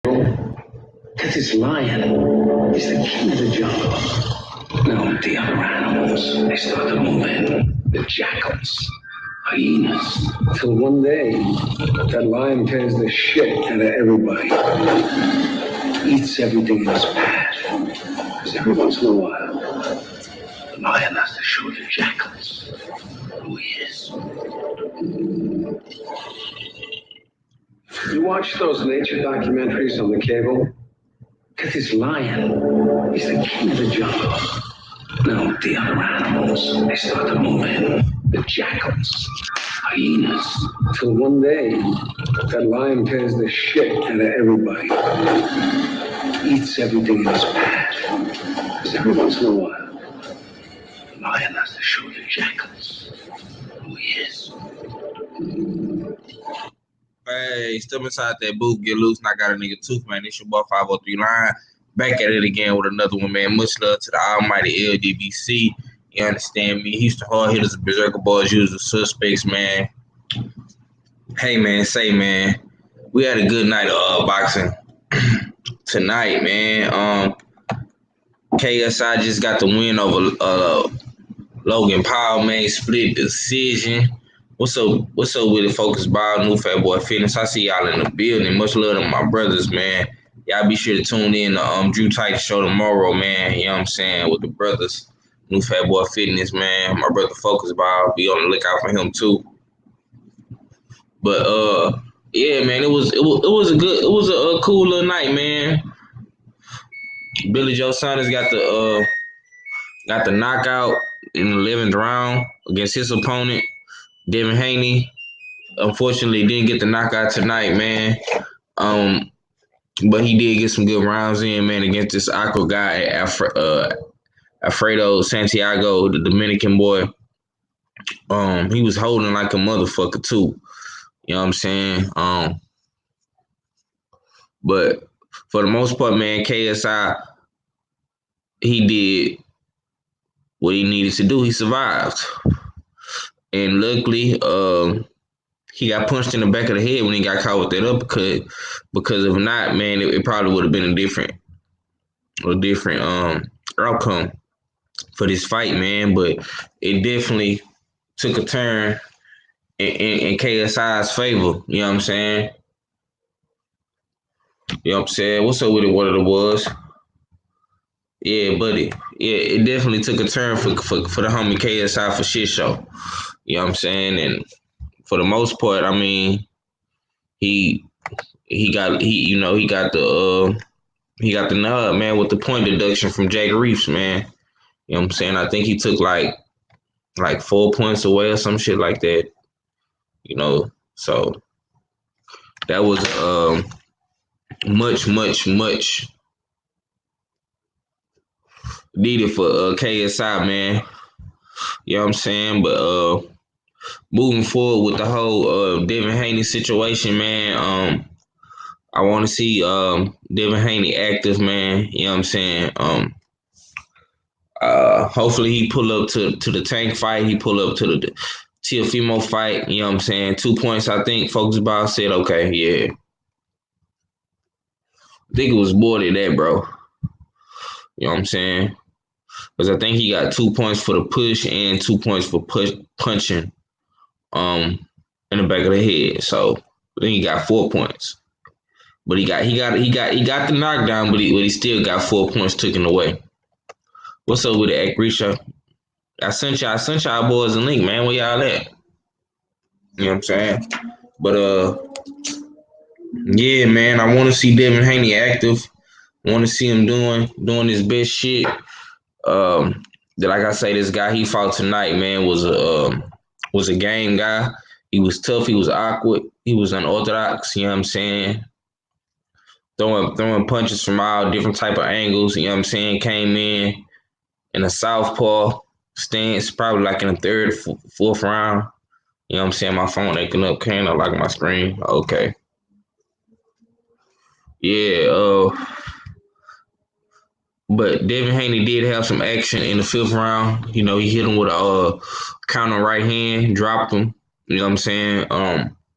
Because this lion is the king of the jungle. Now the other animals, they start to move in. The jackals, hyenas. Till one day, that lion tears the shit out of everybody. Eats everything in his path. Because every once in a while, the lion has to show the jackals who he is. You watch those nature documentaries on the cable? Because this lion is the king of the jungle. Now the other animals, they start to move in. The jackals, hyenas. Till one day, that lion tears the shit out of everybody. Eats everything in his path. Because every once in a while, the lion has to show the jackals who he is. Hey, step inside that booth, get loose, and I got a nigga tooth, man. It's your boy 503 Line. Back at it again with another one, man. Much love to the almighty LDBC. You understand me? Houston Hard Hitters, Berserker Boys, usual suspects, man. Hey, man, we had a good night of boxing tonight, man. KSI just got the win over Logan Paul, man. Split decision. What's up with it, Focus Ball, New Fat Boy Fitness? I see y'all in the building. Much love to my brothers, man. Y'all be sure to tune in to Drew Tight Show tomorrow, man. You know what I'm saying? With the brothers, New Fat Boy Fitness, man. My brother Focus Ball, be on the lookout for him too. But yeah, man, it was a cool little night, man. Billy Joe Saunders got the knockout in the 11th round against his opponent, Devin Haney. Unfortunately, didn't get the knockout tonight, man. But he did get some good rounds in, man, against this Aqua guy, Alfredo Santiago, the Dominican boy. He was holding like a motherfucker too. You know what I'm saying? But for the most part, man, KSI, he did what he needed to do. He survived. And luckily, he got punched in the back of the head when he got caught with that uppercut. Because if not, man, it probably would have been a different outcome for this fight, man. But it definitely took a turn in KSI's favor. You know what I'm saying? You know what I'm saying? What's up with it? What it was? Yeah, buddy. Yeah, it definitely took a turn for the homie KSI for shit show. You know what I'm saying? And for the most part, I mean, he got the nod, man, with the point deduction from Jake Reeves, man. You know what I'm saying? I think he took like 4 points away or some shit like that. You know, so that was much needed for KSI, man. You know what I'm saying? But moving forward with the whole Devin Haney situation, man, I want to see Devin Haney active, man. You know what I'm saying? Hopefully he pull up to the Tank fight. He pull up to the Teofimo fight. You know what I'm saying? 2 points, I think. Focus Ball said, okay, yeah. I think it was more than that, bro. You know what I'm saying? Because I think he got 2 points for the push and 2 points for punching in the back of the head. So I think he got 4 points. But he got the knockdown, but he still got 4 points taken away. What's up with the Risha? I sent y'all boys a link, man. Where y'all at? You know what I'm saying? But yeah, man, I want to see Devin Haney active. I want to see him doing his best shit. Like I say, this guy he fought tonight, man, was a game guy. He was tough. He was awkward. He was unorthodox. You know what I'm saying? Throwing punches from all different type of angles. You know what I'm saying? Came in a southpaw stance, probably like in the third, fourth round. You know what I'm saying? My phone acting up. Can't I like my screen? Okay. Yeah. But Devin Haney did have some action in the fifth round. You know, he hit him with a counter right hand, dropped him. You know what I'm saying?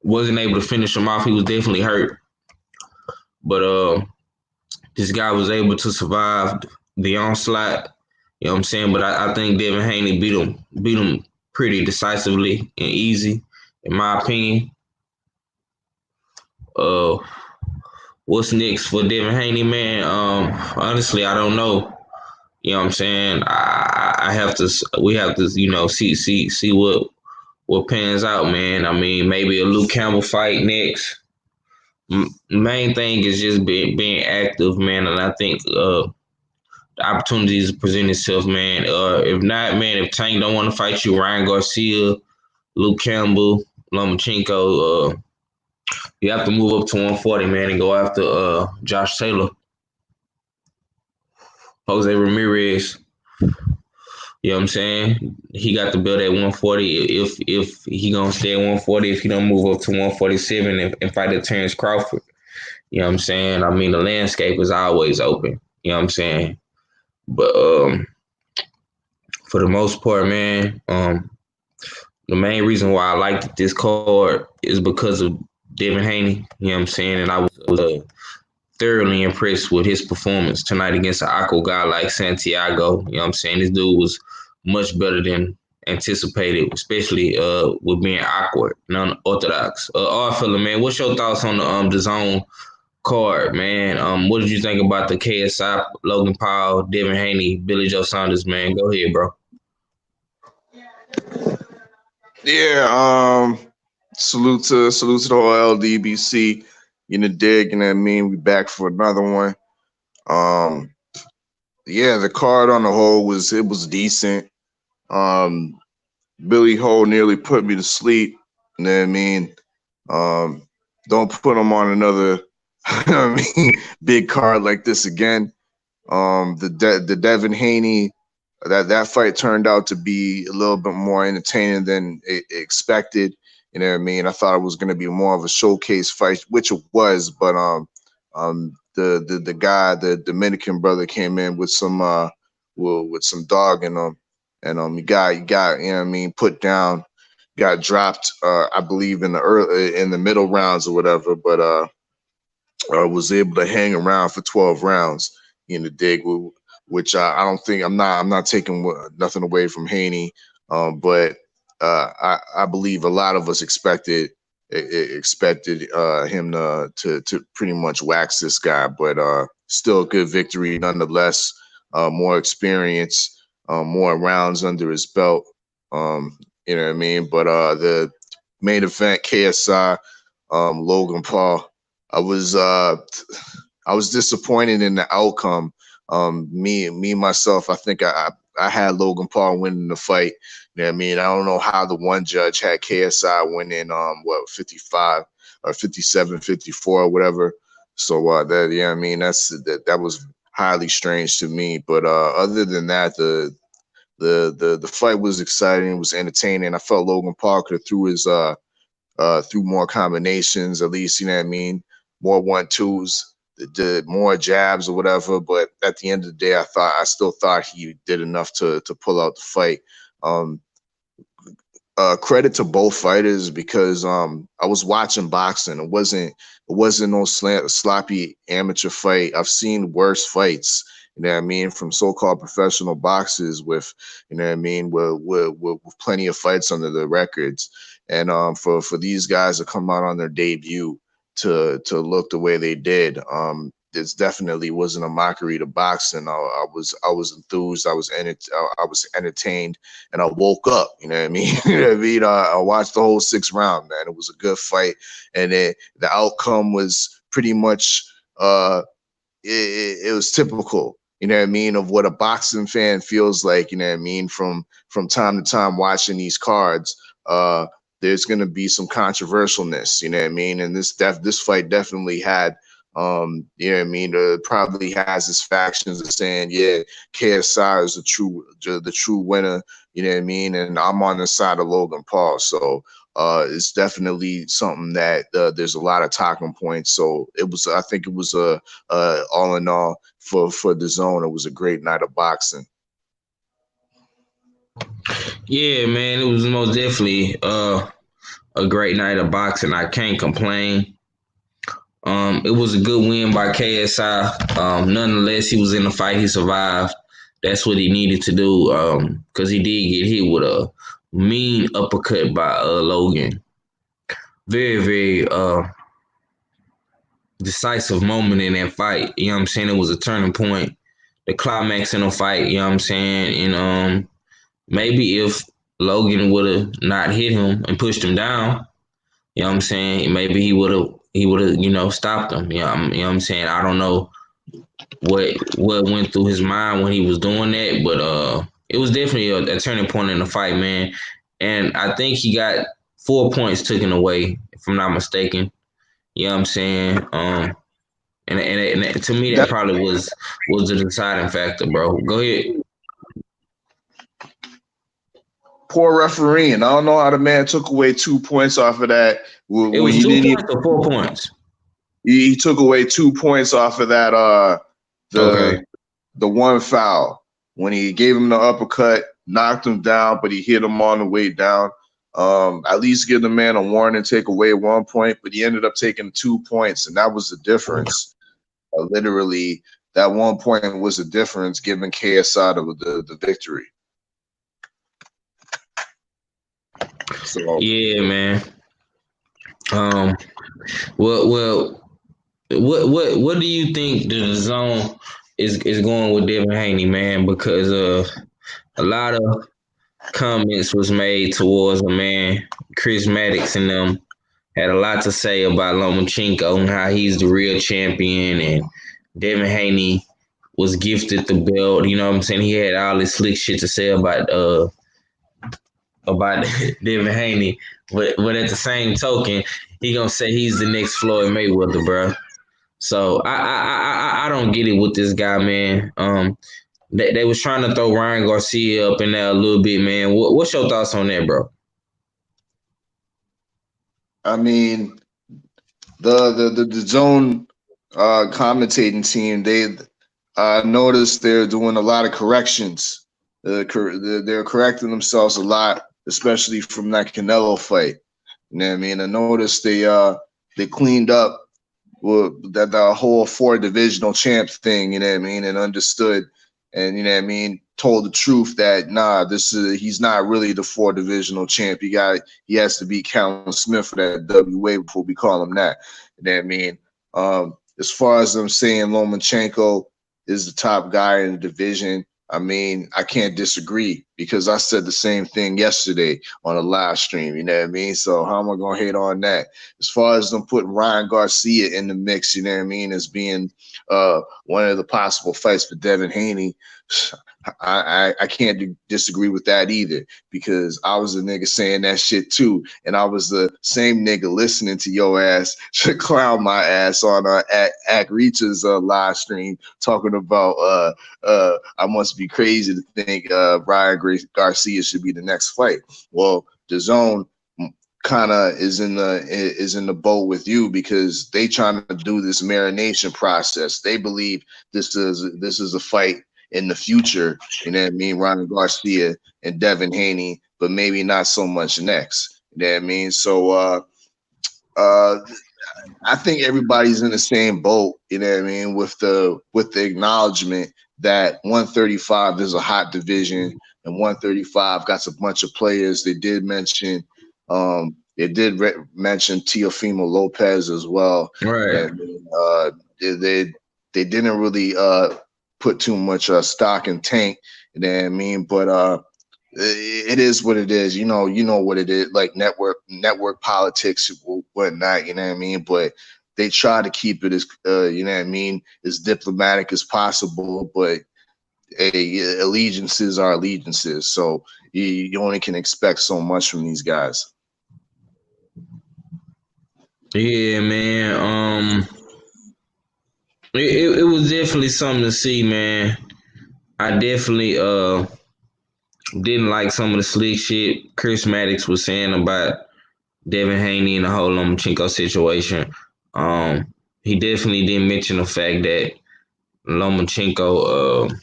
Wasn't able to finish him off. He was definitely hurt. But this guy was able to survive the onslaught. You know what I'm saying? But I think Devin Haney beat him pretty decisively and easy, in my opinion. Uh, what's next for Devin Haney, man? Honestly, I don't know. You know what I'm saying? I have to. We have to, see what pans out, man. I mean, maybe a Luke Campbell fight next. Main thing is just being active, man. And I think the opportunities present itself, man. If not, man, if Tank don't want to fight you, Ryan Garcia, Luke Campbell, Lomachenko, you have to move up to 140, man, and go after Josh Taylor, Jose Ramirez. You know what I'm saying? He got the belt at 140. If he gonna stay at 140, if he don't move up to 147 and fight at Terrence Crawford, you know what I'm saying? I mean, the landscape is always open. You know what I'm saying? But for the most part, man, the main reason why I liked this card is because of Devin Haney. You know what I'm saying? And I was thoroughly impressed with his performance tonight against an awkward guy like Santiago. You know what I'm saying? This dude was much better than anticipated, especially with being awkward, non-orthodox. Fella, man, what's your thoughts on the zone card, man? What did you think about the KSI, Logan Paul, Devin Haney, Billy Joe Saunders, man? Go ahead, bro. Yeah, salute to the whole LDBC. You know, dig, you know what I mean? We back for another one. Yeah, the card on the whole was decent. Billy Ho nearly put me to sleep. You know what I mean? Don't put him on another big card like this again. The Devin Haney, that fight turned out to be a little bit more entertaining than expected. You know what I mean? I thought it was going to be more of a showcase fight, which it was, but the guy, the Dominican brother, came in with some dog in him, and you got you know what I mean, put down, got dropped, I believe in the middle rounds or whatever, but was able to hang around for 12 rounds in the dig, which I don't think I'm not taking nothing away from Haney, but I believe a lot of us expected him to pretty much wax this guy, but still a good victory nonetheless. More experience, more rounds under his belt. You know what I mean? But the main event, KSI, Logan Paul. I was disappointed in the outcome. Me myself, I think I had Logan Paul winning the fight. You know what I mean? I don't know how the one judge had KSI winning 55 or 57, 54 or whatever. So that, yeah, I mean, that was highly strange to me. But other than that, the fight was exciting, it was entertaining. I felt Logan Paul could have threw more combinations, at least, you know what I mean, more 1-2s, did more jabs or whatever. But at the end of the day, I still thought he did enough to pull out the fight. Credit to both fighters, because I was watching boxing. It wasn't no sloppy amateur fight. I've seen worse fights, you know what I mean, from so-called professional boxers with, you know what I mean, with plenty of fights under the records. And for these guys to come out on their debut to look the way they did, this definitely wasn't a mockery to boxing. I was enthused. I was entertained, and I woke up. You know what I mean? You know what I mean? I watched the whole 6th round, man. It was a good fight, and the outcome was pretty much it was typical. You know what I mean, of what a boxing fan feels like. You know what I mean, from time to time watching these cards. There's going to be some controversialness. You know what I mean, and this fight definitely had. You know what I mean? Probably has his factions of saying, yeah, KSI is the true winner. You know what I mean? And I'm on the side of Logan Paul. So it's definitely something that there's a lot of talking points. So I think it was all in all for the zone. It was a great night of boxing. Yeah, man, it was most definitely a great night of boxing. I can't complain. It was a good win by KSI. Nonetheless, he was in the fight. He survived. That's what he needed to do because he did get hit with a mean uppercut by Logan. Very, very decisive moment in that fight. You know what I'm saying? It was a turning point, the climax in the fight. You know what I'm saying? And maybe if Logan would have not hit him and pushed him down, you know what I'm saying? Maybe he would have stopped him. You know what I'm saying? I don't know what went through his mind when he was doing that, but it was definitely a turning point in the fight, man. And I think he got 4 points taken away, if I'm not mistaken. You know what I'm saying? And to me, that probably was the deciding factor, bro. Go ahead. Poor refereeing. I don't know how the man took away 2 points off of that. It was 2 points or 4 points. He took away 2 points off of that. The one foul when he gave him the uppercut, knocked him down, but he hit him on the way down. At least give the man a warning, take away 1 point, but he ended up taking 2 points, and that was the difference. Literally, that 1 point was the difference, giving KSI the victory. So yeah, man. Well, what do you think the zone is going with Devin Haney, man? Because a lot of comments was made towards him, man. Chris Maddox and them had a lot to say about Lomachenko and how he's the real champion, and Devin Haney was gifted the belt. You know what I'm saying? He had all this slick shit to say about Devin Haney, but at the same token, he gonna say he's the next Floyd Mayweather, bro. So I don't get it with this guy, man. They was trying to throw Ryan Garcia up in there a little bit, man. What's your thoughts on that, bro? I mean, the zone commentating team, they noticed they're doing a lot of corrections. They're correcting themselves a lot, especially from that Canelo fight. You know what I mean? I noticed they cleaned up that the whole 4 divisional champ thing, you know what I mean, and understood, and you know what I mean, told the truth that he's not really the 4 divisional champ. He has to beat Callum Smith for that WA before we call him that. You know what I mean? As far as them saying Lomachenko is the top guy in the division, I mean, I can't disagree because I said the same thing yesterday on a live stream, you know what I mean? So how am I going to hate on that? As far as them putting Ryan Garcia in the mix, you know what I mean, as being one of the possible fights for Devin Haney, I can't disagree with that either, because I was a nigga saying that shit too, and I was the same nigga listening to your ass to clown my ass on Act Reach's live stream talking about I must be crazy to think Ryan Garcia should be the next fight. Well, the zone kind of is in the boat with you, because they trying to do this marination process. They believe this is a fight in the future, you know what I mean, Ryan Garcia and Devin Haney, but maybe not so much next. You know what I mean? So I think everybody's in the same boat, you know what I mean, with the acknowledgement that 135 is a hot division, and 135 got a bunch of players. They did mention Teofimo Lopez as well. Right. And, they didn't really put too much stock in Tank, you know what I mean? But it is what it is. You know what it is, like network politics, whatnot, you know what I mean? But they try to keep it as you know what I mean, as diplomatic as possible, but allegiances are allegiances. So you only can expect so much from these guys. Yeah, man. It was definitely something to see, man. I definitely didn't like some of the slick shit Chris Maddox was saying about Devin Haney and the whole Lomachenko situation. He definitely didn't mention the fact that Lomachenko,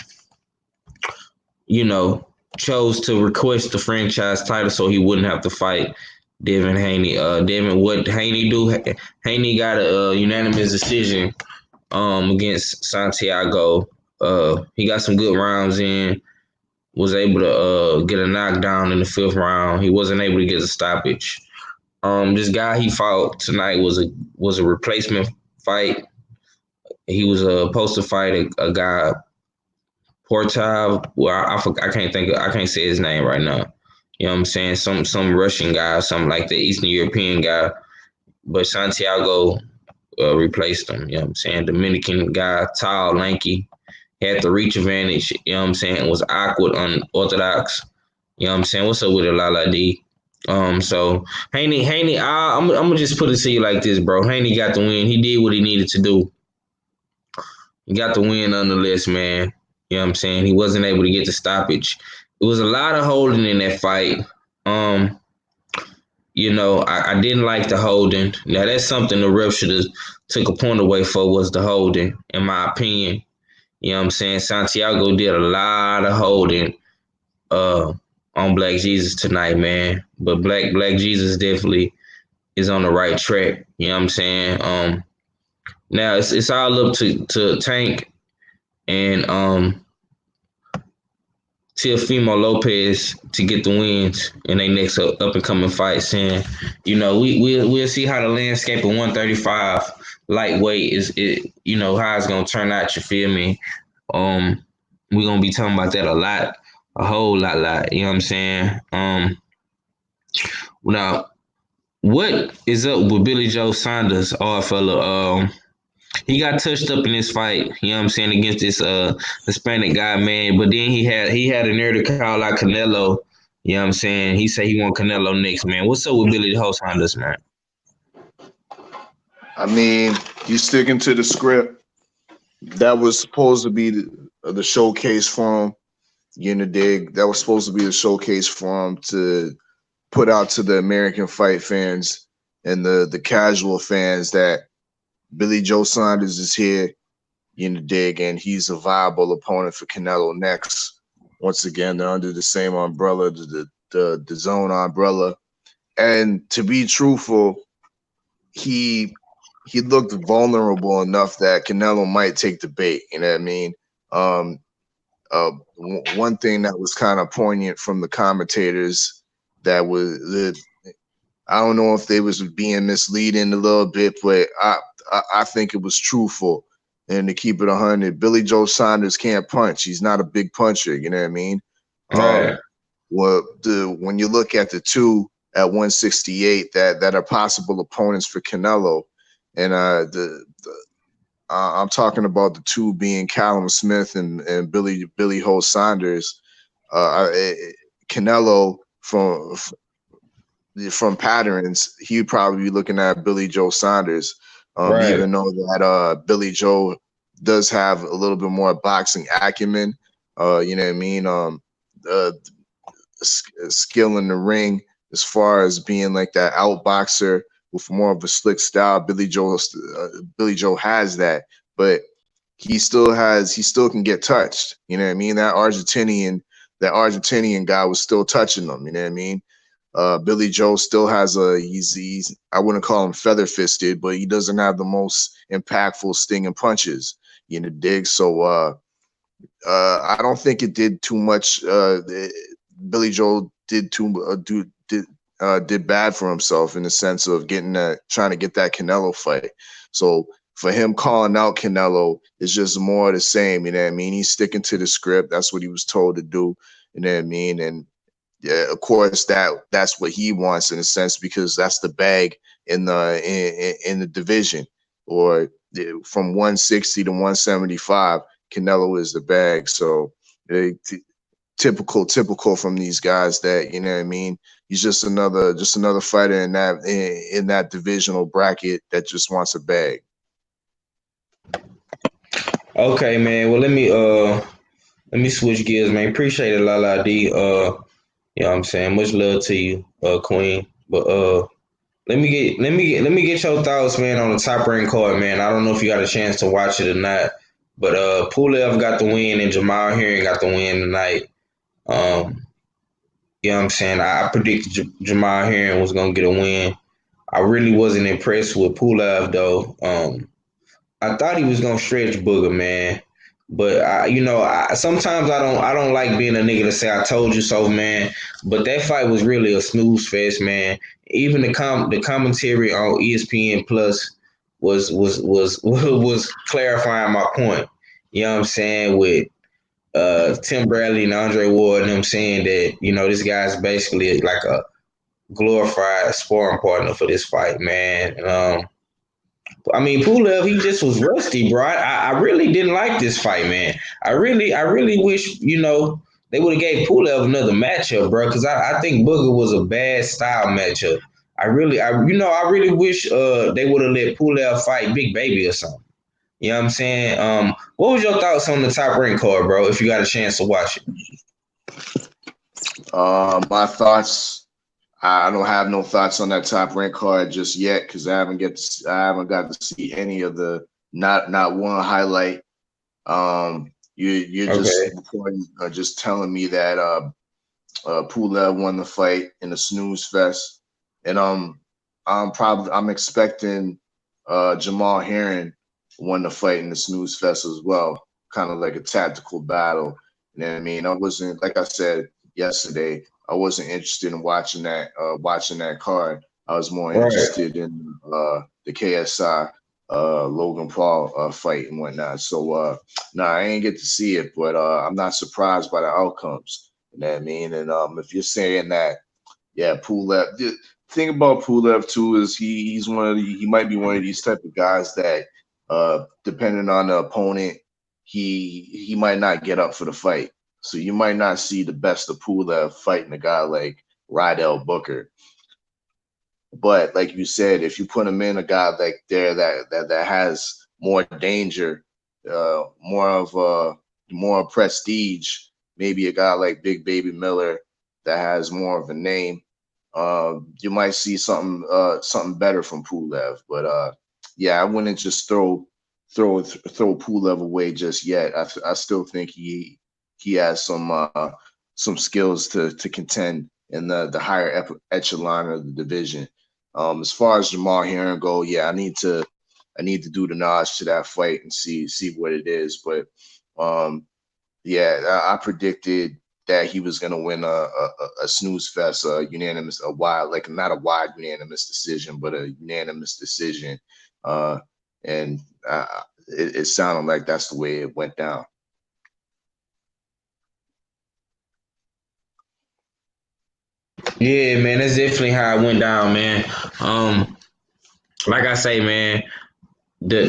chose to request the franchise title so he wouldn't have to fight Devin Haney. Devin, what Haney do? Haney got a unanimous decision against Santiago. He got some good rounds in. Was able to get a knockdown in the 5th round. He wasn't able to get a stoppage. This guy he fought tonight was a replacement fight. He was supposed to fight a guy Portal. Well, I can't say his name right now. You know what I'm saying? Some Russian guy, something like the Eastern European guy. But Santiago replaced him. You know what I'm saying? Dominican guy, tall, lanky, had the reach advantage. You know what I'm saying? Was awkward, unorthodox. You know what I'm saying? What's up with it, Lala D? So Haney, I'm gonna just put it to you like this, bro. Haney got the win. He did what he needed to do. He got the win nonetheless, man. You know what I'm saying? He wasn't able to get the stoppage. It was a lot of holding in that fight. I didn't like the holding. Now that's something the ref should have took a point away for, was the holding, in my opinion. You know what I'm saying? Santiago did a lot of holding on Black Jesus tonight, man. But Black Jesus definitely is on the right track. You know what I'm saying? Now it's all up to Tank and Teofimo Lopez to get the wins in their next up and coming fights. And we'll see how the landscape of 135 lightweight is. How it's gonna turn out. You feel me? We're gonna be talking about that a whole lot. You know what I'm saying? Now, what is up with Billy Joe Saunders, our fella? He got touched up in this fight, you know what I'm saying, against this Hispanic guy, man. But then he had a nerve to call out Canelo. You know what I'm saying? He said he want Canelo next, man. What's up with Billy Joe Saunders, man? I mean, he's sticking to the script. That was supposed to be the showcase for him. You know, dig? That was supposed to be the showcase for him to put out to the American fight fans and the casual fans that Billy Joe Saunders is here, you know, dig, and he's a viable opponent for Canelo next. Once again, they're under the same umbrella, the zone umbrella. And to be truthful, he looked vulnerable enough that Canelo might take the bait. You know what I mean? One thing that was kind of poignant from the commentators that was, I don't know if they was being misleading a little bit, but I think it was truthful. And to keep it 100, Billy Joe Saunders can't punch. He's not a big puncher. You know what I mean? Right. When you look at the two at 168 that are possible opponents for Canelo, and I'm talking about the two being Callum Smith and Billy Joe Saunders. Canelo from patterns, he'd probably be looking at Billy Joe Saunders. Right. Even though that Billy Joe does have a little bit more boxing acumen, you know what I mean? Skill in the ring as far as being like that outboxer with more of a slick style. Billy Joe has that, but he still can get touched. You know what I mean? That Argentinian guy was still touching him. You know what I mean? Billy Joe still has he's I wouldn't call him feather fisted, but he doesn't have the most impactful stinging punches, you know, dig. So I don't think it did too much. Billy Joe did bad for himself in the sense of trying to get that Canelo fight. So for him calling out Canelo is just more of the same, you know what I mean? He's sticking to the script. That's what he was told to do, you know what I mean? And yeah, of course, that's what he wants in a sense, because that's the bag in the division, or from 160 to 175, Canelo is the bag. So typical from these guys that, you know what I mean, he's just another fighter in that divisional bracket that just wants a bag. Okay, man. Well, let me switch gears, man. Appreciate it, Lala D. You know what I'm saying? Much love to you, Queen. But let me get your thoughts, man, on the top ranked card, man. I don't know if you got a chance to watch it or not, but Pulev got the win and Jamal Herring got the win tonight. You know what I'm saying? I predicted Jamal Herring was gonna get a win. I really wasn't impressed with Pulev though. I thought he was gonna stretch Booger, man. But sometimes I don't like being a nigga to say I told you so, man. But that fight was really a snooze fest, man. Even the commentary on ESPN Plus was clarifying my point. You know what I'm saying? With Tim Bradley and Andre Ward and them saying that, this guy's basically like a glorified sparring partner for this fight, man. Pulev, he just was rusty, bro. I really didn't like this fight, man. I really wish, they would have gave Pulev another matchup, bro, because I think Booger was a bad style matchup. I really wish they would have let Pulev fight Big Baby or something. You know what I'm saying? What was your thoughts on the top rank card, bro, if you got a chance to watch it? My thoughts. I don't have no thoughts on that top rank card just yet because I haven't got to see any of the not one highlight. You're just reporting, just telling me that Pulev won the fight in a snooze fest, and I'm expecting Jamal Herring won the fight in the snooze fest as well, kind of like a tactical battle. You know what I mean? I wasn't, like I said yesterday, I wasn't interested in watching that card. I was more interested in the KSI Logan Paul fight and whatnot. So I ain't get to see it, but I'm not surprised by the outcomes. You know what I mean? And if you're saying that, yeah, Pulev. The thing about Pulev too is he might be one of these type of guys that depending on the opponent, he might not get up for the fight. So you might not see the best of Pulev fighting a guy like Rydell Booker. But like you said, if you put him in a guy like there that has more danger, more prestige, maybe a guy like Big Baby Miller that has more of a name, you might see something better from Pulev. But yeah, I wouldn't just throw Pulev away just yet. I still think he has some skills to contend in the higher echelon of the division. As far as Jamal Herring go, yeah, I need to do the nod to that fight and see what it is. But yeah, I predicted that he was going to win a snooze fest, unanimous, not a wide unanimous decision, but a unanimous decision. And it sounded like that's the way it went down. Yeah, man, that's definitely how it went down, man. Like I say, man, the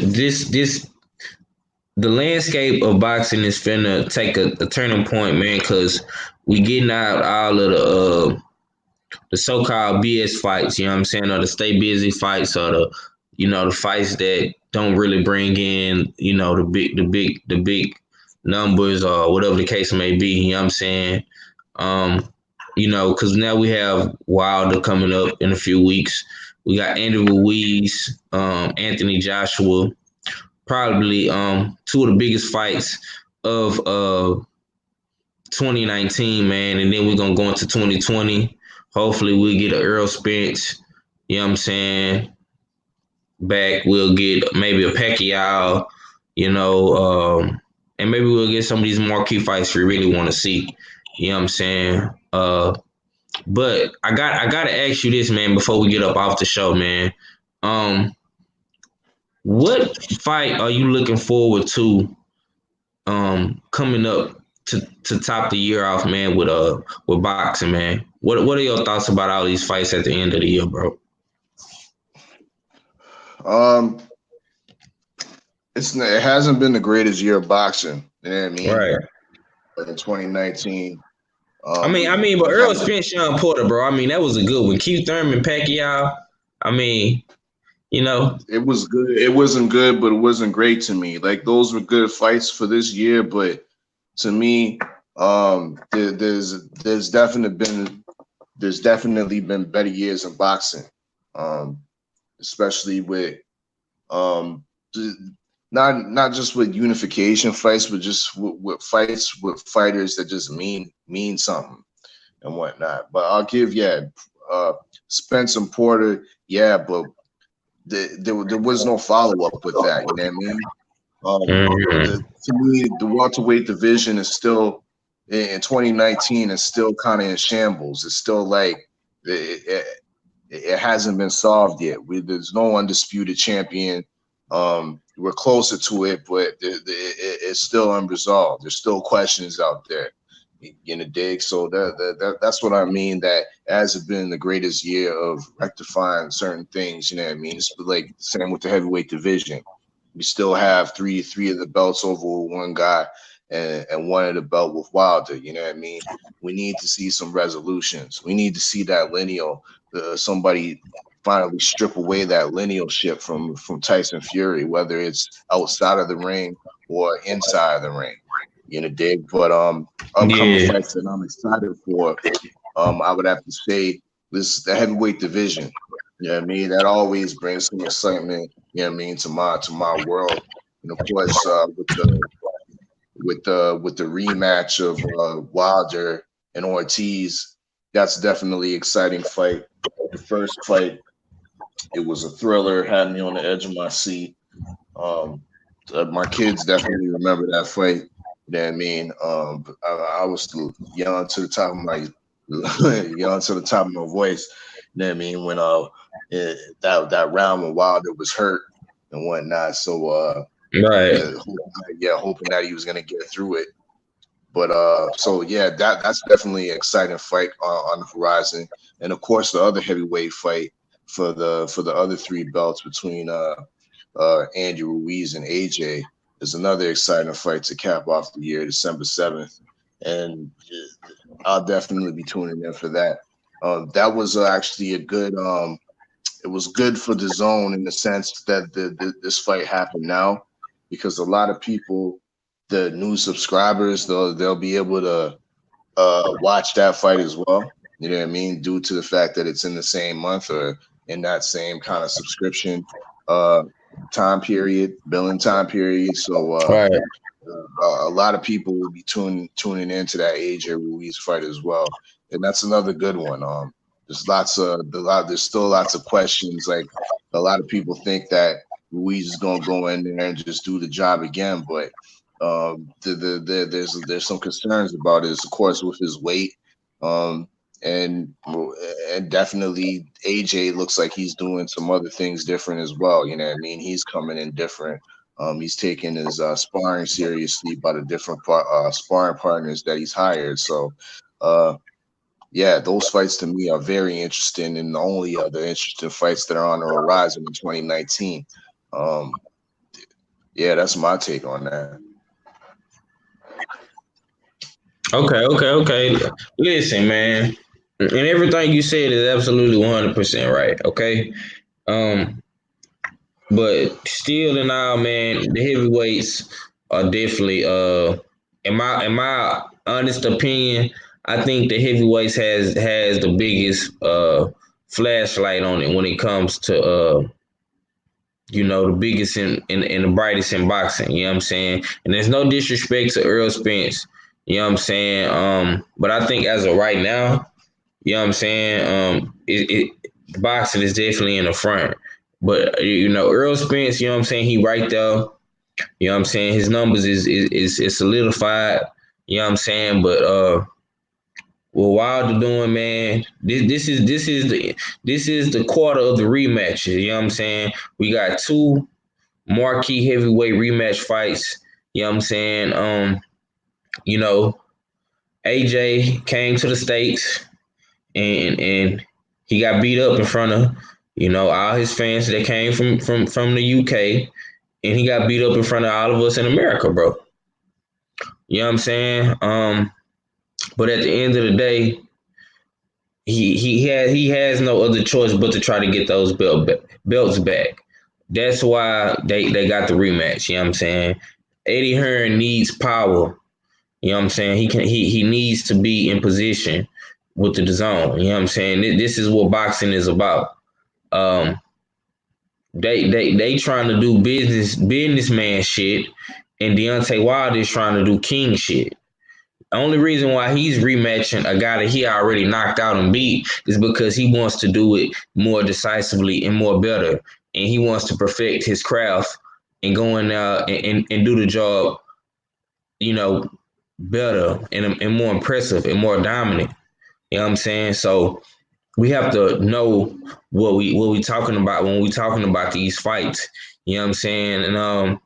landscape of boxing is finna take a turning point, man, because we getting out all of the so-called BS fights, you know what I'm saying, or the stay busy fights, or the fights that don't really bring in, the big numbers or whatever the case may be, you know what I'm saying? Because now we have Wilder coming up in a few weeks. We got Andy Ruiz, Anthony Joshua, probably two of the biggest fights of 2019, man. And then we're going to go into 2020. Hopefully we'll get an Earl Spence, you know what I'm saying, back. We'll get maybe a Pacquiao, and maybe we'll get some of these marquee fights we really want to see. You know what I'm saying? But I gotta ask you this, man, before we get up off the show, man. What fight are you looking forward to coming up to top the year off, man, with boxing, man? What are your thoughts about all these fights at the end of the year, bro? It hasn't been the greatest year of boxing. You know what I mean? Right. In 2019. But Earl Spence, Sean Porter, bro. That was a good one. Keith Thurman, Pacquiao. It was good. It wasn't good, but it wasn't great to me. Like those were good fights for this year, but to me, there's definitely been better years in boxing, especially with not just with unification fights, but just with fights with fighters that just mean something. and whatnot. But I'll give Spence and Porter, but there was no follow up with that. You know what I mean? To me, the welterweight division is still in 2019 is still kind of in shambles. It's still like it hasn't been solved yet. There's no undisputed champion. We're closer to it, but it's still unresolved. There's still questions out there. You know, dig. So that's what I mean. That it hasn't been the greatest year of rectifying certain things. You know what I mean? It's like the same with the heavyweight division. We still have three of the belts over one guy and one of the belt with Wilder. You know what I mean? We need to see some resolutions. We need to see that lineal. Somebody finally strip away that linealship from Tyson Fury, whether it's outside of the ring or inside of the ring. You know, dig. But upcoming fights that I'm excited for, I would have to say the heavyweight division. You know what I mean? That always brings some excitement, you know what I mean, to my world. And of course, with the rematch of Wilder and Ortiz, that's definitely an exciting fight. The first fight, it was a thriller, had me on the edge of my seat. My kids definitely remember that fight. You know what I mean? I was still young to the top of my voice. You know what I mean? When that round when Wilder was hurt and whatnot. So hoping that he was gonna get through it. But that's definitely an exciting fight on the horizon. And of course, the other heavyweight fight for the other three belts between Andy Ruiz and AJ is another exciting fight to cap off the year, December 7th. And I'll definitely be tuning in for that. That was actually a good. It was good for the zone in the sense that this fight happened now, because a lot of people, the new subscribers, they'll be able to watch that fight as well. You know what I mean? Due to the fact that it's in the same month or in that same kind of subscription time period, billing time period. So a lot of people will be tuning into that AJ Ruiz fight as well, and that's another good one. There's still lots of questions. Like, a lot of people think that Ruiz is gonna go in there and just do the job again, but there's some concerns about it, of course, with his weight. And definitely AJ looks like he's doing some other things different as well. You know what I mean? He's coming in different. He's taking his sparring seriously by the different sparring partners that he's hired. So, those fights to me are very interesting, and the only other interesting fights that are on the horizon in 2019. That's my take on that. Okay. Listen, man. And everything you said is absolutely 100% right. Okay. But still in all, man, the heavyweights are definitely in my honest opinion, I think the heavyweights has the biggest flashlight on it when it comes to the biggest and the brightest in boxing. You know what I'm saying? And there's no disrespect to Earl Spence. You know what I'm saying? But I think as of right now, you know what I'm saying? Boxing is definitely in the front. But Earl Spence, you know what I'm saying? He right there. You know what I'm saying? His numbers is solidified. You know what I'm saying? But what Wilder doing, man, this is the quarter of the rematches. You know what I'm saying? We got two marquee heavyweight rematch fights. You know what I'm saying? AJ came to the States and he got beat up in front of all his fans that came from the UK, and he got beat up in front of all of us in America, bro. You know what I'm saying? But at the end of the day, he has no other choice but to try to get those belts back. That's why they got the rematch. You know what I'm saying? Eddie Hearn needs power. You know what I'm saying? He needs to be in position with the zone. You know what I'm saying? This is what boxing is about. They trying to do businessman shit, and Deontay Wilder is trying to do king shit. The only reason why he's rematching a guy that he already knocked out and beat is because he wants to do it more decisively and more better. And he wants to perfect his craft and go in there and do the job, better and more impressive and more dominant. You know what I'm saying? So we have to know what we talking about when we talking about these fights. You know what I'm saying? And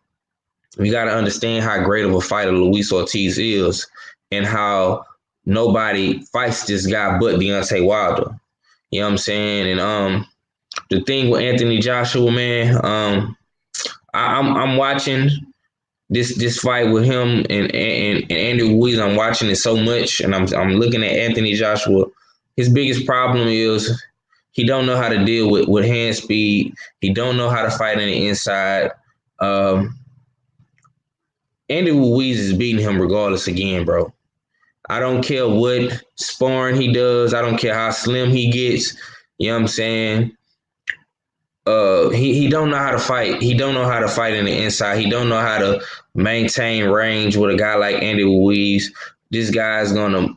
we got to understand how great of a fighter Luis Ortiz is and how nobody fights this guy but Deontay Wilder. You know what I'm saying? And the thing with Anthony Joshua, man, I'm watching this fight with him and Andy Ruiz. I'm watching it so much, and I'm looking at Anthony Joshua. His biggest problem is he don't know how to deal with hand speed. He don't know how to fight on the inside. Andy Ruiz is beating him regardless again, bro. I don't care what sparring he does. I don't care how slim he gets. You know what I'm saying? He don't know how to fight. He don't know how to fight in the inside. He don't know how to maintain range with a guy like Andy Ruiz. This guy's gonna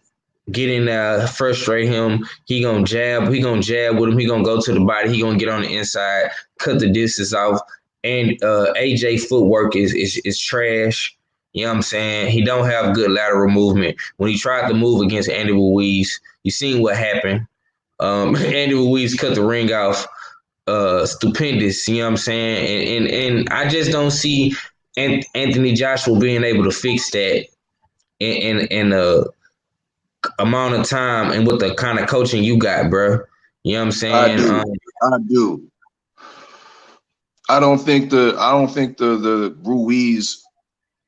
get in there, frustrate him. He gonna jab. He gonna jab with him. He gonna go to the body. He gonna get on the inside, cut the distance off. And AJ footwork is trash. You know what I'm saying? He don't have good lateral movement. When he tried to move against Andy Ruiz, you seen what happened. Andy Ruiz cut the ring off. Stupendous, you know what I'm saying? And I just don't see Anthony Joshua being able to fix that in a amount of time and with the kind of coaching you got, bro. You know what I'm saying? I do. I don't think the Ruiz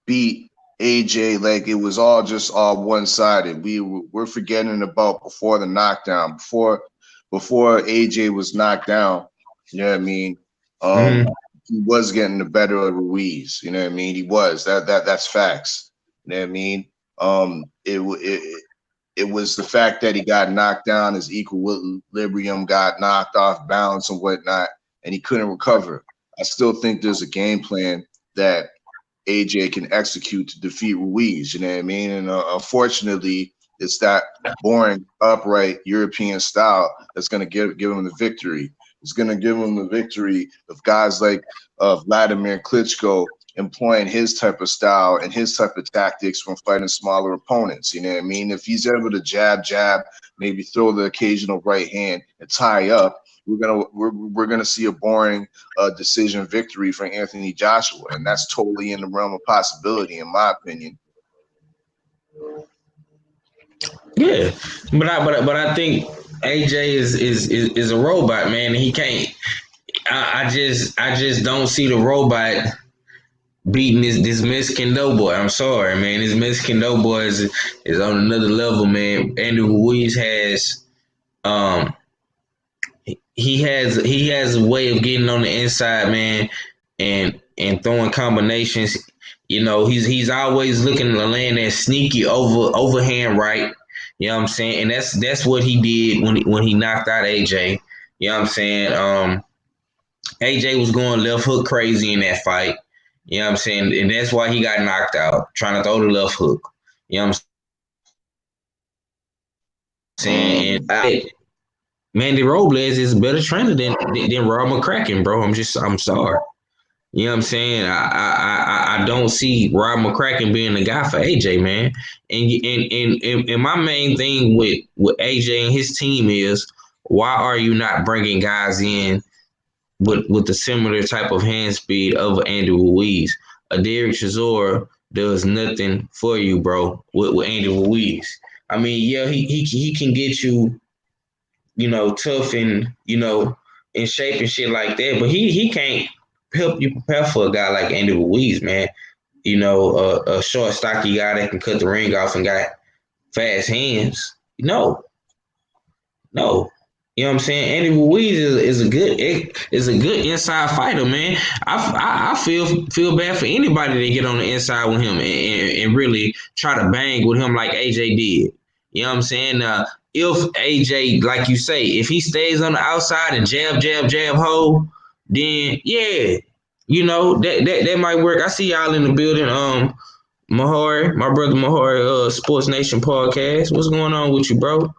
beat AJ like it was all just all one-sided. We're forgetting about before the knockdown, before AJ was knocked down. You know what I mean? He was getting the better of Ruiz. You know what I mean? He was. That's facts. You know what I mean? It was the fact that he got knocked down, his equilibrium got knocked off balance and whatnot, and he couldn't recover. I still think there's a game plan that AJ can execute to defeat Ruiz. You know what I mean? And unfortunately, it's that boring, upright European style that's going to give him the victory. It's going to give him the victory of guys like Vladimir Klitschko employing his type of style and his type of tactics when fighting smaller opponents. You know what I mean? If he's able to jab, maybe throw the occasional right hand and tie up, we're gonna see a boring decision victory for Anthony Joshua, and that's totally in the realm of possibility, in my opinion. Yeah, but I think AJ is a robot, man. He can't. I just don't see the robot beating this Mexican doughboy. I'm sorry, man. This Mexican doughboy is on another level, man. Andy Ruiz has he has a way of getting on the inside, man, and throwing combinations. You know, he's always looking to land that sneaky overhand right. You know what I'm saying? And that's what he did when he knocked out AJ. You know what I'm saying? AJ was going left hook crazy in that fight. You know what I'm saying? And that's why he got knocked out, trying to throw the left hook. You know what I'm saying? And Mandy Robles is a better trainer than Rob McCracken, bro. I'm sorry. You know what I'm saying? I don't see Rob McCracken being the guy for AJ, man. And my main thing with AJ and his team is, why are you not bringing guys in with the similar type of hand speed of Andy Ruiz? A Derek Chisora does nothing for you, bro, with Andy Ruiz. I mean, yeah, he can get you, tough and, in shape and shit like that, but he can't help you prepare for a guy like Andy Ruiz, man. A short, stocky guy that can cut the ring off and got fast hands. No. You know what I'm saying? Andy Ruiz is a good inside fighter, man. I feel bad for anybody that get on the inside with him and really try to bang with him like AJ did. You know what I'm saying? If AJ, like you say, if he stays on the outside and jab, hold, then yeah, that might work. I see y'all in the building. Mahari, my brother Mahari, Sports Nation podcast. What's going on with you, bro?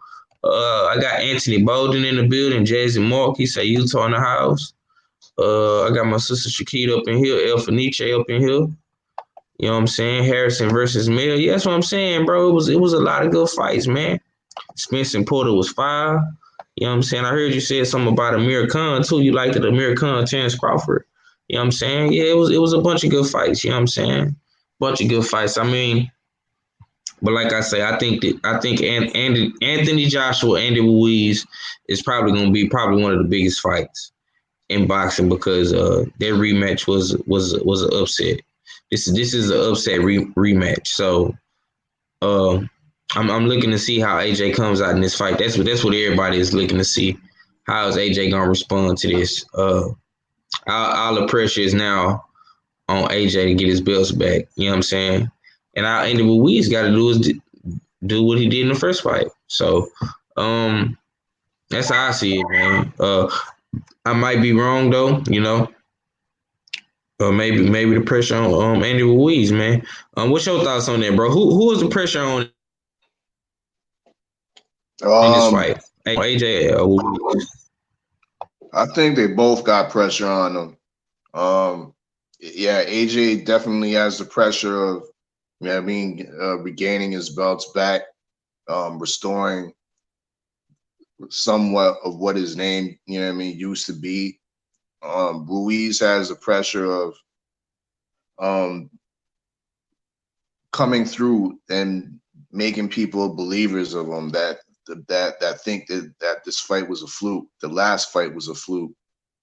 I got Anthony Bolden in the building, Jason Mark. He say Utah in the house. I got my sister Shakita up in here, El Fenice up in here. You know what I'm saying? Harrison versus Mill. Yeah, that's what I'm saying, bro. It was a lot of good fights, man. Spence and Porter was fire. You know what I'm saying? I heard you said something about Amir Khan too. You liked it, Amir Khan, Terrence Crawford. You know what I'm saying? Yeah, it was a bunch of good fights. You know what I'm saying? Bunch of good fights. I mean, but like I say, I think Anthony Joshua, Andy Ruiz is probably going to be one of the biggest fights in boxing because their rematch was an upset. This is an upset rematch. So I'm looking to see how AJ comes out in this fight. That's what everybody is looking to see. How is AJ gonna respond to this? All the pressure is now on AJ to get his belts back. You know what I'm saying? And Andy Ruiz got to do what he did in the first fight. So that's how I see it, man. I might be wrong though, you know. Maybe the pressure on Andy Ruiz, man. What's your thoughts on that, bro? Who was the pressure on in this fight? AJ or Ruiz? I think they both got pressure on them. Yeah, AJ definitely has the pressure of, you know what I mean, regaining his belts back, restoring somewhat of what his name, you know what I mean, used to be. Ruiz has the pressure of coming through and making people believers of him that think that this fight was a fluke. The last fight was a fluke,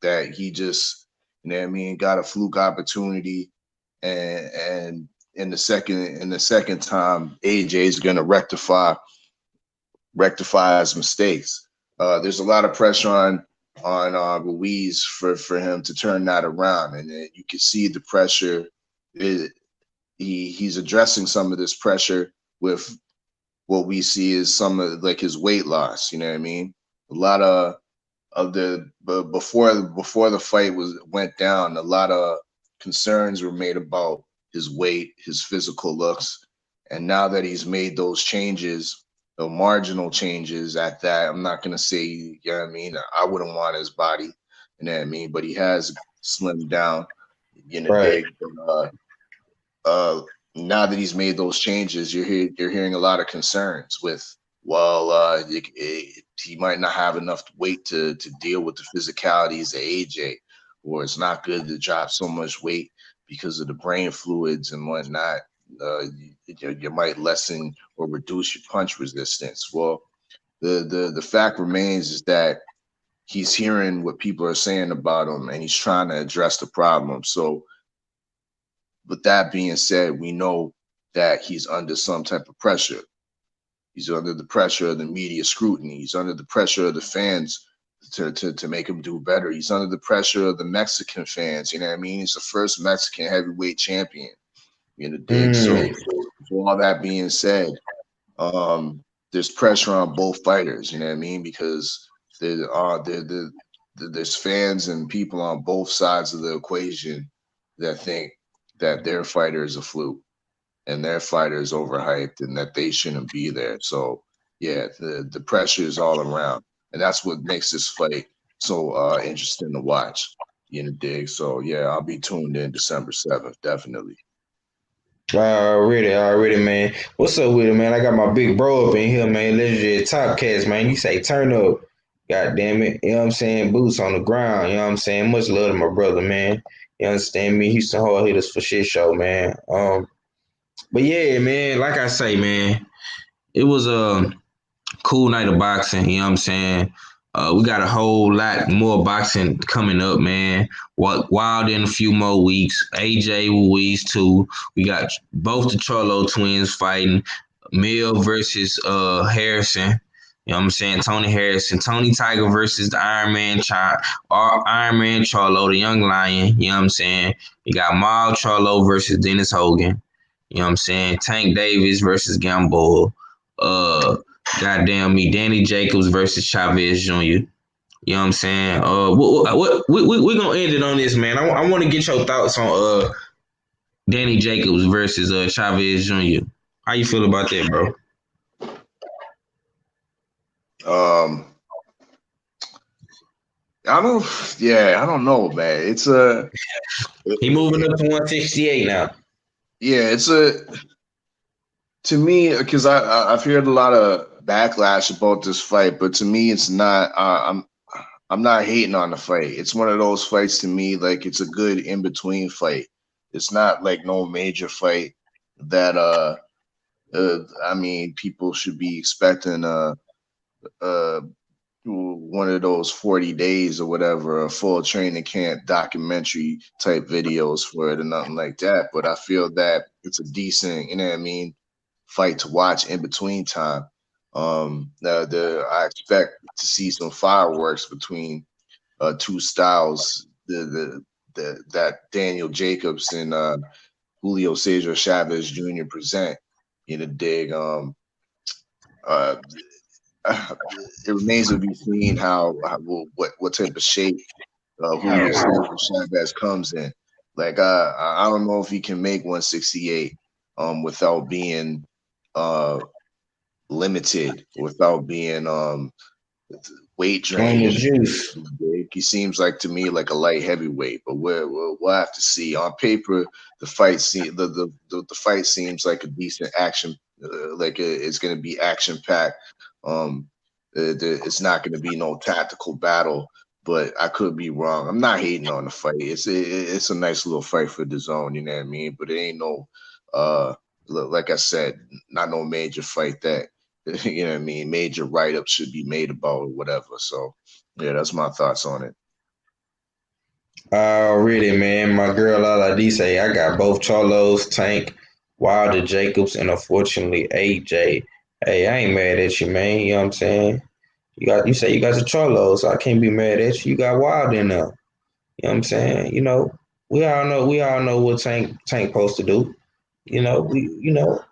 that he just, you know what I mean, got a fluke opportunity, and in the second time, AJ is gonna rectify his mistakes. There's a lot of pressure on Ruiz for him to turn that around, and you can see the pressure. He's addressing some of this pressure with what we see is some of like his weight loss. You know what I mean? A lot of the before the fight went down, a lot of concerns were made about his weight, his physical looks, and now that he's made those changes, the marginal changes at that, I'm not gonna say, you know what I mean, I wouldn't want his body, you know what I mean, but he has slimmed down, you know, Right. now that he's made those changes, you're hearing a lot of concerns with, well, he might not have enough weight to deal with the physicalities of AJ, or it's not good to drop so much weight because of the brain fluids and whatnot. You might lessen or reduce your punch resistance. Well, the fact remains is that he's hearing what people are saying about him, and he's trying to address the problem. So, with that being said, we know that he's under some type of pressure. He's under the pressure of the media scrutiny. He's under the pressure of the fans to make him do better. He's under the pressure of the Mexican fans. You know what I mean? He's the first Mexican heavyweight champion. You know, so all that being said, there's pressure on both fighters. You know what I mean? Because there's fans and people on both sides of the equation that think that their fighter is a fluke and their fighter is overhyped and that they shouldn't be there. So yeah, the pressure is all around, and that's what makes this fight so interesting to watch. You know, dig. So yeah, I'll be tuned in December 7th, definitely. Already, man. What's up with it, man? I got my big bro up in here, man. Legendary Top Cats, man. He say turn up. God damn it. You know what I'm saying? Boots on the ground. You know what I'm saying? Much love to my brother, man. You understand me? Houston Hard Hitters for shit show, man. But yeah, man, like I say, man, it was a cool night of boxing. You know what I'm saying? We got a whole lot more boxing coming up, man. Wild in a few more weeks. AJ Ruiz too. We got both the Charlo twins fighting. Mill versus Harrison. You know what I'm saying? Tony Harrison. Tony Tiger versus the Iron Man Charlo, the Young Lion. You know what I'm saying? You got Mal Charlo versus Dennis Hogan. You know what I'm saying? Tank Davis versus Gamboa. Goddamn me, Danny Jacobs versus Chavez Jr. You know what I'm saying? We're gonna end it on this, man. I want to get your thoughts on Danny Jacobs versus Chavez Jr. How you feel about that, bro? I don't know, man. It's He moving up to 168 now. Yeah, to me, because I've heard a lot of backlash about this fight, but to me, it's not. I'm not hating on the fight. It's one of those fights to me, like it's a good in between fight. It's not like no major fight that I mean, people should be expecting one of those 40 days or whatever, a full training camp documentary type videos for it or nothing like that. But I feel that it's a decent, you know what I mean, fight to watch in between time. I expect to see some fireworks between two styles, that Daniel Jacobs and Julio Cesar Chavez Jr. present. You know, dig. Uh, it remains to be seen what type of shape Julio Cesar Chavez comes in. Like I don't know if he can make 168 without being limited, without being weight drained. He seems like to me like a light heavyweight, but we'll have to see. On paper, the fight the fight seems like a decent action, it's going to be action packed. It's not going to be no tactical battle, but I could be wrong. I'm not hating on the fight. It's a nice little fight for the zone, you know what I mean? But it ain't no like I said, not no major fight that you know what I mean, major write-up should be made about or whatever. So yeah, that's my thoughts on it. Already, man. My girl Lala say I got both Cholos, Tank, Wilder, Jacobs, and unfortunately AJ. Hey, I ain't mad at you, man. You know what I'm saying? You say you got the Cholos, so I can't be mad at you. You got Wilder in there. You know what I'm saying? We all know what Tank supposed to do. AJ.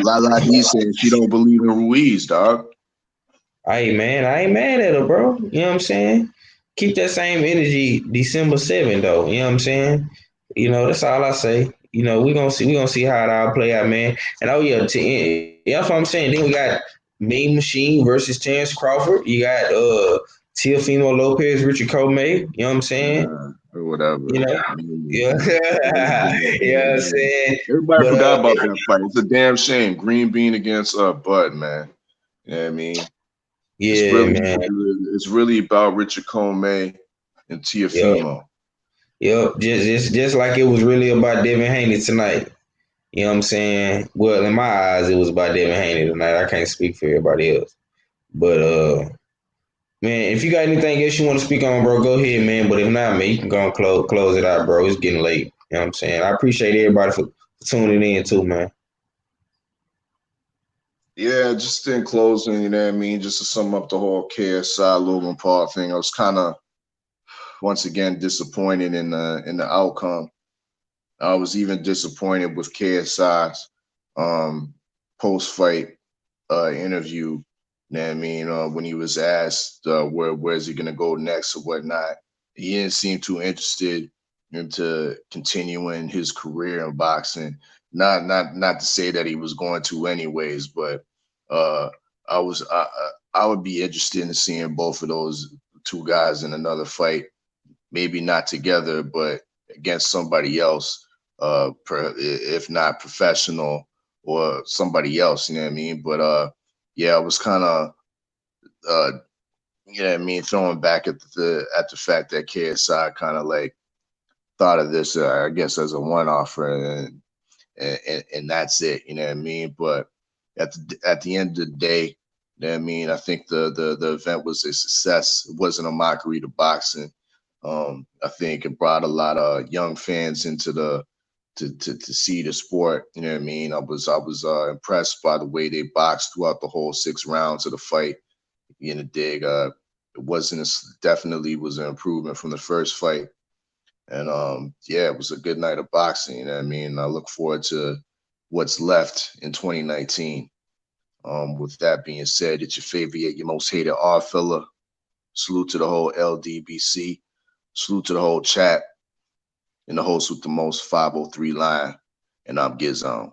Lala D said she don't believe in Ruiz, dog. Hey man, I ain't mad at her, bro. You know what I'm saying? Keep that same energy December 7th, though. You know what I'm saying? That's all I say. We gonna see how it all play out, man. And oh yeah, that's what I'm saying. Then we got Mean Machine versus Terrence Crawford. You got Teofimo Lopez, Richard Comey. You know what I'm saying? Or whatever. Yeah. You know what I'm saying? Everybody forgot about that fight. It's a damn shame. Green Bean against Bud, man. You know what I mean? Yeah, man. It's really about Richard Comey and Teofimo. Yep. Just like it was really about Devin Haney tonight. You know what I'm saying? Well, in my eyes, it was about Devin Haney tonight. I can't speak for everybody else. But man, if you got anything else you want to speak on, bro, go ahead, man. But if not, man, you can go and close it out, bro. It's getting late. You know what I'm saying? I appreciate everybody for tuning in too, man. Yeah, just in closing, you know what I mean? Just to sum up the whole KSI Logan Paul thing, I was kind of once again disappointed in the outcome. I was even disappointed with KSI's post fight interview. You know what I mean? When he was asked where's he gonna go next or whatnot, he didn't seem too interested into continuing his career in boxing. Not to say that he was going to anyways, but I would be interested in seeing both of those two guys in another fight. Maybe not together, but against somebody else, if not professional or somebody else. You know what I mean? But yeah, I was kind of you know what I mean, throwing back at the fact that KSI kind of like thought of this, I guess, as a one-off, and that's it. You know what I mean? But at the end of the day, you know what I mean, I think the event was a success. It wasn't a mockery to boxing. I think it brought a lot of young fans into to see the sport. You know what I mean? I was impressed by the way they boxed throughout the whole 6 rounds of the fight. You know, dig. It definitely was an improvement from the first fight. And yeah, it was a good night of boxing. You know what I mean? I look forward to what's left in 2019. With that being said, it's your favorite, your most hated R fella. Salute to the whole LDBC. Salute to the whole chat. and the host with the most 503 line, and I'm Get Zone.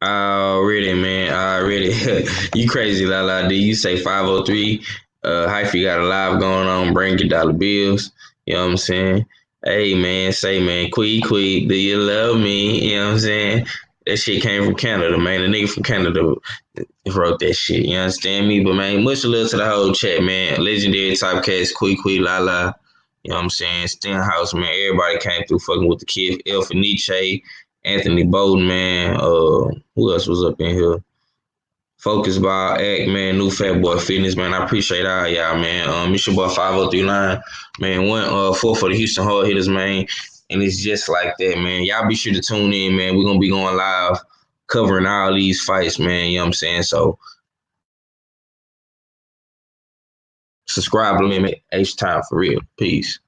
Already, man. Already. You crazy, La. D. You say 503. Hyphy got a live going on. Bring your dollar bills. You know what I'm saying? Hey, man. Say, man. Quee. Do you love me? You know what I'm saying? That shit came from Canada, man. The nigga from Canada wrote that shit. You understand me? But, man, much love to the whole chat, man. Legendary Typecast, Quee, La. You know what I'm saying? Stenhouse, man. Everybody came through fucking with the kid. El Fenice, Anthony Bowden, man. Who else was up in here? Focus Ball, Act, man. New Fat Boy Fitness, man. I appreciate all y'all, man. It's your boy 5039, man. 1-4 for the Houston Hard Hitters, man. And it's just like that, man. Y'all be sure to tune in, man. We're gonna be going live covering all these fights, man. You know what I'm saying? So subscribe to Limit H Time for real. Peace.